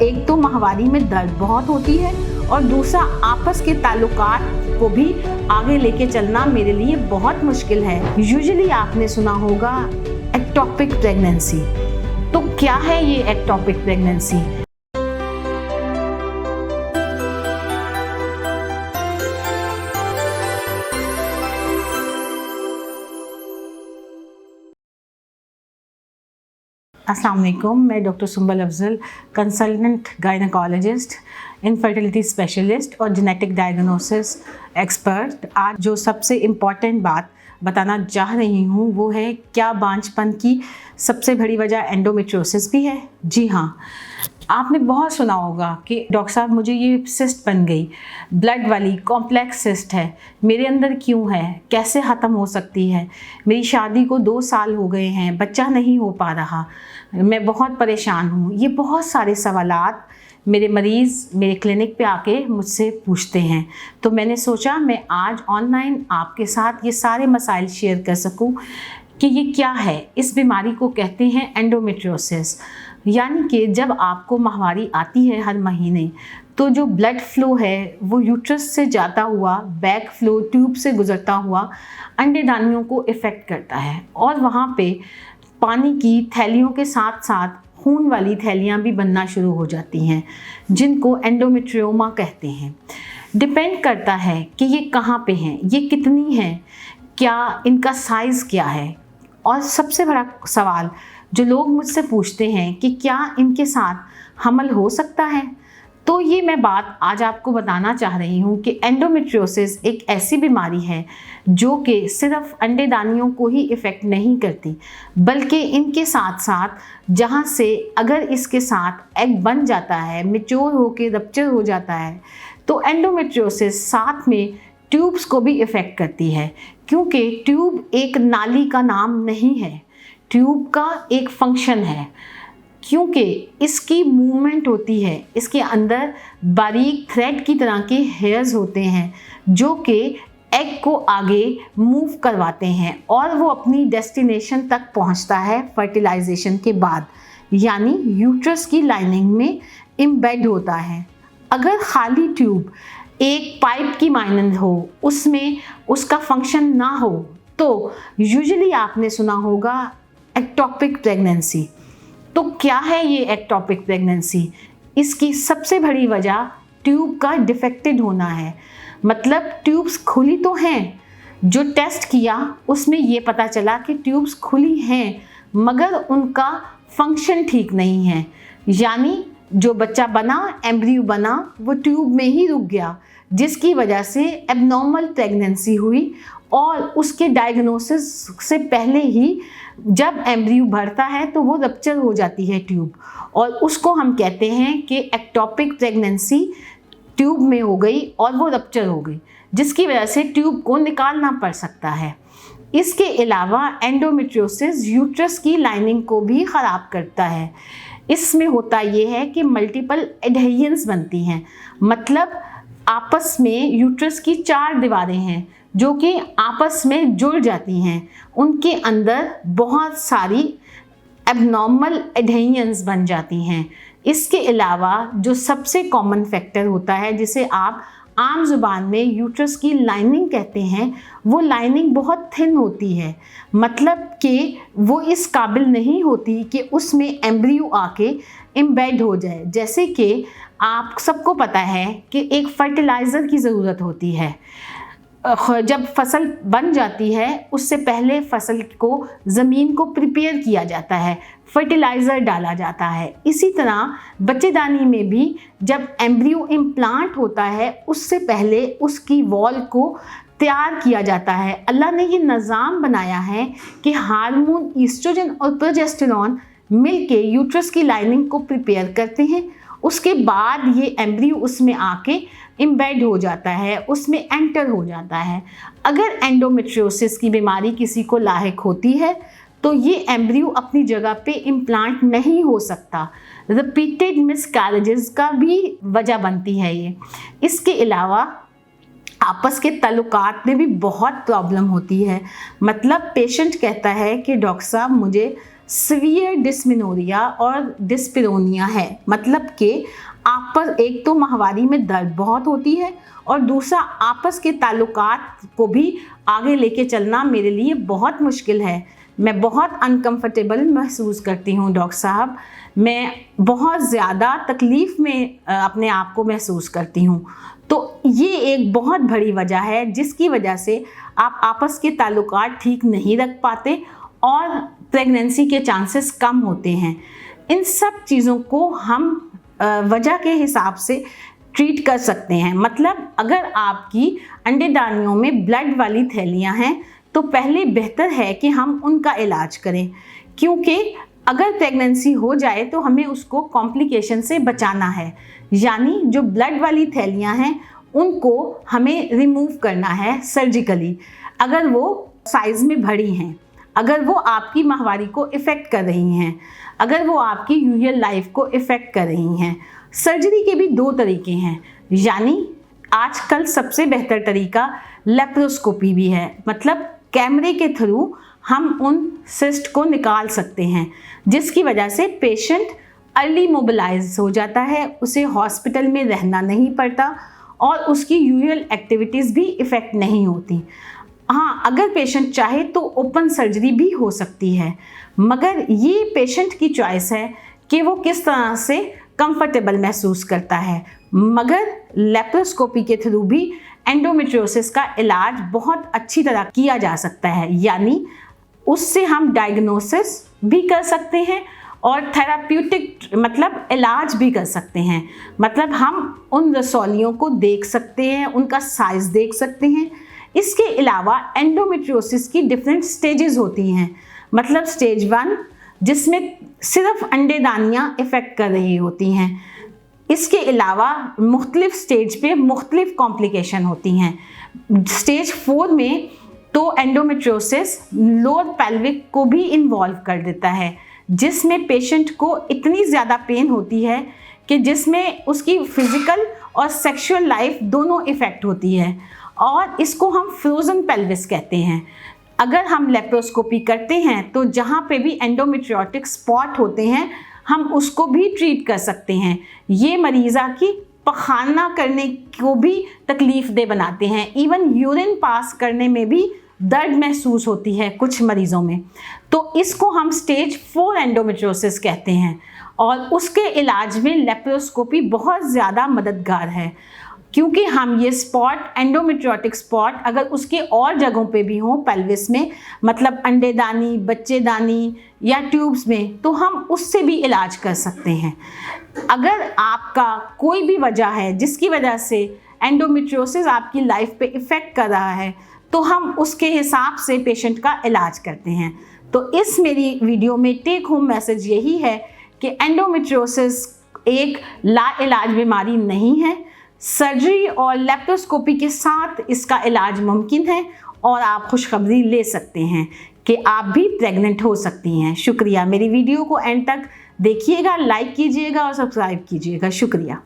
एक तो माहवारी में दर्द बहुत होती है और दूसरा आपस के ताल्लुकात को भी आगे लेके चलना मेरे लिए बहुत मुश्किल है। यूजुअली आपने सुना होगा एक्टोपिक प्रेगनेंसी। तो क्या है ये एक्टोपिक प्रेगनेंसी? अस्सलाम वालेकुम, मैं doctor Sumbal Afzal, consultant gynaecologist, infertility specialist और जेनेटिक डायग्नोसिस एक्सपर्ट। आज जो सबसे इम्पॉर्टेंट बात बताना चाह रही हूँ वो है, क्या बांझपन की सबसे बड़ी वजह एंडोमेट्रियोसिस भी है? जी हाँ, आपने बहुत सुना होगा कि डॉक्टर साहब मुझे ये सिस्ट बन गई, ब्लड वाली कॉम्प्लेक्स सिस्ट है, मेरे अंदर क्यों है, कैसे ख़त्म हो सकती है, मेरी शादी को 2 साल हो गए हैं, बच्चा नहीं हो पा रहा, मैं बहुत परेशान हूँ। ये बहुत सारे सवालात मेरे मरीज़ मेरे क्लिनिक पे आके मुझसे पूछते हैं। तो मैंने सोचा मैं आज ऑनलाइन आपके साथ ये सारे मसाइल शेयर कर सकूँ कि ये क्या है। इस बीमारी को कहते हैं एंडोमेट्रियोसिस। यानी कि जब आपको माहवारी आती है हर महीने, तो जो ब्लड फ्लो है वो यूट्रस से जाता हुआ बैक फ्लो ट्यूब से गुजरता हुआ अंडेदानियों को इफ़ेक्ट करता है और वहाँ पे पानी की थैलियों के साथ साथ खून वाली थैलियाँ भी बनना शुरू हो जाती हैं, जिनको एंडोमेट्रियोमा कहते हैं। डिपेंड करता है कि ये कहाँ पे हैं, ये कितनी हैं, क्या इनका साइज़ क्या है। और सबसे बड़ा सवाल जो लोग मुझसे पूछते हैं कि क्या इनके साथ हमल हो सकता है, तो ये मैं बात आज आपको बताना चाह रही हूँ कि एंडोमेट्रियोसिस एक ऐसी बीमारी है जो कि सिर्फ अंडेदानियों को ही इफ़ेक्ट नहीं करती, बल्कि इनके साथ साथ जहाँ से अगर इसके साथ एग बन जाता है, मैच्योर होके रप्चर हो जाता है, तो एंडोमेट्रियोसिस साथ में ट्यूब्स को भी इफ़ेक्ट करती है। क्योंकि ट्यूब एक नाली का नाम नहीं है, ट्यूब का एक फंक्शन है। क्योंकि इसकी मूवमेंट होती है, इसके अंदर बारीक थ्रेड की तरह के हेयर्स होते हैं जो कि एग को आगे मूव करवाते हैं और वो अपनी डेस्टिनेशन तक पहुंचता है फर्टिलाइजेशन के बाद, यानी यूट्रस की लाइनिंग में एम्बेड होता है। अगर खाली ट्यूब एक पाइप की मानंद हो, उसमें उसका फंक्शन ना हो, तो यूजुअली आपने सुना होगा एक्टोपिक प्रेगनेंसी। तो क्या है ये एक्टोपिक प्रेगनेंसी? इसकी सबसे बड़ी वजह ट्यूब का डिफेक्टेड होना है। मतलब ट्यूब्स खुली तो हैं, जो टेस्ट किया उसमें ये पता चला कि ट्यूब्स खुली हैं मगर उनका फंक्शन ठीक नहीं है। यानी जो बच्चा बना, एम्ब्रियो बना, वो ट्यूब में ही रुक गया, जिसकी वजह से एबनॉर्मल प्रेगनेंसी हुई और उसके डायग्नोसिस से पहले ही जब एम्ब्रियो बढ़ता है तो वो रप्चर हो जाती है ट्यूब, और उसको हम कहते हैं कि एक्टोपिक प्रेगनेंसी ट्यूब में हो गई और वो रप्चर हो गई, जिसकी वजह से ट्यूब को निकालना पड़ सकता है। इसके अलावा एंडोमेट्रियोसिस यूट्रस की लाइनिंग को भी ख़राब करता है। इसमें होता ये है कि मल्टीपल एडहेजन्स बनती हैं। मतलब आपस में यूट्रस की 4 दीवारें हैं जो कि आपस में जुड़ जाती हैं, उनके अंदर बहुत सारी एबनॉर्मल एडहेजन्स बन जाती हैं। इसके अलावा जो सबसे कॉमन फैक्टर होता है, जिसे आप आम जुबान में यूट्रस की लाइनिंग कहते हैं, वो लाइनिंग बहुत थिन होती है। मतलब कि वो इस काबिल नहीं होती कि उसमें एम्ब्रियो आके एम्बेड हो जाए। जैसे कि आप सबको पता है कि एक फर्टिलाइज़र की ज़रूरत होती है। जब फसल बन जाती है उससे पहले फसल को ज़मीन को प्रिपेयर किया जाता है, फर्टिलाइज़र डाला जाता है। इसी तरह बच्चेदानी में भी जब एम्ब्रियो इम्प्लांट होता है उससे पहले उसकी वॉल को तैयार किया जाता है। अल्लाह ने ये निज़ाम बनाया है कि हार्मोन ईस्ट्रोजन और प्रोजेस्टेरॉन मिलके यूट्रस की लाइनिंग को प्रिपेयर करते हैं। उसके बाद ये एम्ब्रियो उसमें आके एम्बेड हो जाता है, उसमें एंटर हो जाता है। अगर एंडोमेट्रियोसिस की बीमारी किसी को लाहिक होती है तो ये एम्ब्रियो अपनी जगह पे इम्प्लांट नहीं हो सकता। रिपीटेड मिसकैरेजेस का भी वजह बनती है ये। इसके अलावा आपस के ताल्लुकात में भी बहुत प्रॉब्लम होती है। मतलब पेशेंट कहता है कि डॉक्टर साहब मुझे सीवियर डिस्मेनोरिया और डिस्पेरोनिया है। मतलब कि आप पर एक तो माहवारी में दर्द बहुत होती है और दूसरा आपस के ताल्लुकात को भी आगे लेके चलना मेरे लिए बहुत मुश्किल है। मैं बहुत अनकंफर्टेबल महसूस करती हूँ डॉक्टर साहब, मैं बहुत ज़्यादा तकलीफ़ में अपने आप को महसूस करती हूँ। तो ये एक बहुत बड़ी वजह है जिसकी वजह से आप आपस के ताल्लुकात ठीक नहीं रख पाते और प्रेगनेंसी के चांसेस कम होते हैं। इन सब चीज़ों को हम वजह के हिसाब से ट्रीट कर सकते हैं। मतलब अगर आपकी अंडेदानियों में ब्लड वाली थैलियाँ हैं तो पहले बेहतर है कि हम उनका इलाज करें, क्योंकि अगर प्रेगनेंसी हो जाए तो हमें उसको कॉम्प्लिकेशन से बचाना है। यानी जो ब्लड वाली थैलियाँ हैं उनको हमें रिमूव करना है सर्जिकली, अगर वो साइज़ में बड़ी हैं, अगर वो आपकी माहवारी को इफ़ेक्ट कर रही हैं, अगर वो आपकी यूजुअल लाइफ को इफ़ेक्ट कर रही हैं। सर्जरी के भी दो तरीके हैं, यानी आजकल सबसे बेहतर तरीका लेप्रोस्कोपी भी है। मतलब कैमरे के थ्रू हम उन सिस्ट को निकाल सकते हैं, जिसकी वजह से पेशेंट अर्ली मोबिलाइज हो जाता है, उसे हॉस्पिटल में रहना नहीं पड़ता और उसकी यूजुअल एक्टिविटीज़ भी इफ़ेक्ट नहीं होती। हाँ, अगर पेशेंट चाहे तो ओपन सर्जरी भी हो सकती है, मगर ये पेशेंट की चॉइस है कि वो किस तरह से कंफर्टेबल महसूस करता है। मगर लेप्रोस्कोपी के थ्रू भी एंडोमेट्रियोसिस का इलाज बहुत अच्छी तरह किया जा सकता है, यानी उससे हम डायग्नोसिस भी कर सकते हैं और थेराप्यूटिक मतलब इलाज भी कर सकते हैं। मतलब हम उन रसौलियों को देख सकते हैं, उनका साइज़ देख सकते हैं। इसके अलावा एंडोमेट्रियोसिस की डिफरेंट स्टेजेस होती हैं। मतलब स्टेज 1 जिसमें सिर्फ अंडेदानियाँ इफ़ेक्ट कर रही होती हैं। इसके अलावा मुख्तलिफ स्टेज पे मुख्तलिफ कॉम्प्लिकेशन होती हैं। स्टेज 4 में तो एंडोमेट्रियोसिस लोअर पेल्विक को भी इन्वॉल्व कर देता है, जिसमें पेशेंट को इतनी ज़्यादा पेन होती है कि जिसमें उसकी फिज़िकल और सेक्सुअल लाइफ दोनों इफ़ेक्ट होती है, और इसको हम फ्रोज़न पेल्विस कहते हैं। अगर हम लेप्रोस्कोपी करते हैं तो जहाँ पे भी एंडोमेट्रियोटिक स्पॉट होते हैं हम उसको भी ट्रीट कर सकते हैं। ये मरीज़ा की पखाना करने को भी तकलीफ़ दे बनाते हैं। इवन यूरिन पास करने में भी दर्द महसूस होती है कुछ मरीज़ों में। तो इसको हम स्टेज 4 एंडोमेट्रियोसिस कहते हैं और उसके इलाज में लेप्रोस्कोपी बहुत ज़्यादा मददगार है, क्योंकि हम ये स्पॉट एंडोमेट्रियोटिक स्पॉट अगर उसके और जगहों पे भी हों पेल्विस में, मतलब अंडेदानी, बच्चेदानी या ट्यूब्स में, तो हम उससे भी इलाज कर सकते हैं। अगर आपका कोई भी वजह है जिसकी वजह से एंडोमेट्रियोसिस आपकी लाइफ पे इफ़ेक्ट कर रहा है तो हम उसके हिसाब से पेशेंट का इलाज करते हैं। तो इस मेरी वीडियो में टेक होम मैसेज यही है कि एंडोमेट्रियोसिस एक लाइलाज बीमारी नहीं है। सर्जरी और लेप्रोस्कोपी के साथ इसका इलाज मुमकिन है और आप खुशखबरी ले सकते हैं कि आप भी प्रेग्नेंट हो सकती हैं। शुक्रिया। मेरी वीडियो को एंड तक देखिएगा, लाइक कीजिएगा और सब्सक्राइब कीजिएगा। शुक्रिया।